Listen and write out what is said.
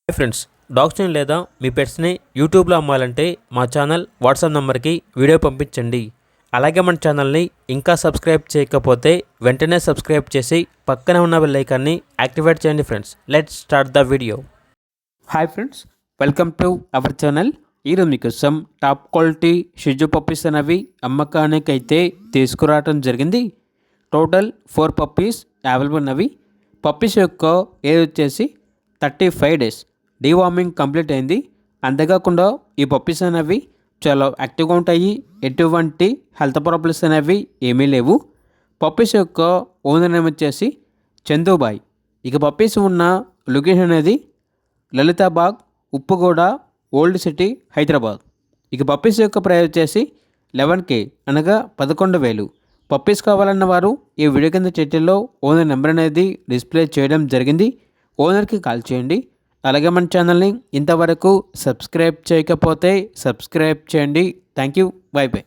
Hi friends, డాగ్స్ని లేదా మీ పెట్స్ని యూట్యూబ్లో అమ్మాలంటే మా ఛానల్ వాట్సాప్ నెంబర్కి వీడియో పంపించండి. అలాగే మన ఛానల్ని ఇంకా సబ్స్క్రైబ్ చేయకపోతే వెంటనే సబ్స్క్రైబ్ చేసి పక్కనే ఉన్న బెల్ ఐకాన్ని యాక్టివేట్ చేయండి. Friends, let's start the video. Hi friends, welcome to our channel. ఈరోజు మీకోసం టాప్ క్వాలిటీ షిజు పప్పీస్ అనేవి అమ్మకానికి అయితే తీసుకురావడం జరిగింది. టోటల్ 4 పప్పీస్ అవైలబుల్ ఉన్నవి. పప్పీస్ యొక్క ఏజ్ వచ్చేసి 35 డేస్. డీవార్మింగ్ కంప్లీట్ అయింది. అంతేకాకుండా ఈ పప్పీస్ అనేవి చాలా యాక్టివ్గా ఉంటాయి. ఎటువంటి హెల్త్ ప్రాబ్లమ్స్ అనేవి ఏమీ లేవు. పప్పీస్ యొక్క ఓనర్ నేమ్ వచ్చేసి చందుబాయ్. ఇక పప్పీస్ ఉన్న లొకేషన్ అనేది లలితాబాగ్, ఉప్పుగూడ, ఓల్డ్ సిటీ, హైదరాబాద్. ఇక పప్పీస్ యొక్క ప్రైస్ వచ్చేసి 11K అనగా 11,000. పప్పీస్ కావాలన్న వారు ఈ వీడియో కింద టైటిల్లో ఓనర్ నెంబర్ అనేది డిస్ప్లే చేయడం జరిగింది. ఓనర్కి కాల్ చేయండి. అలాగే మన ఛానల్ని ఇంతవరకు సబ్స్క్రైబ్ చేయకపోతే సబ్స్క్రైబ్ చేయండి. Thank you. By by.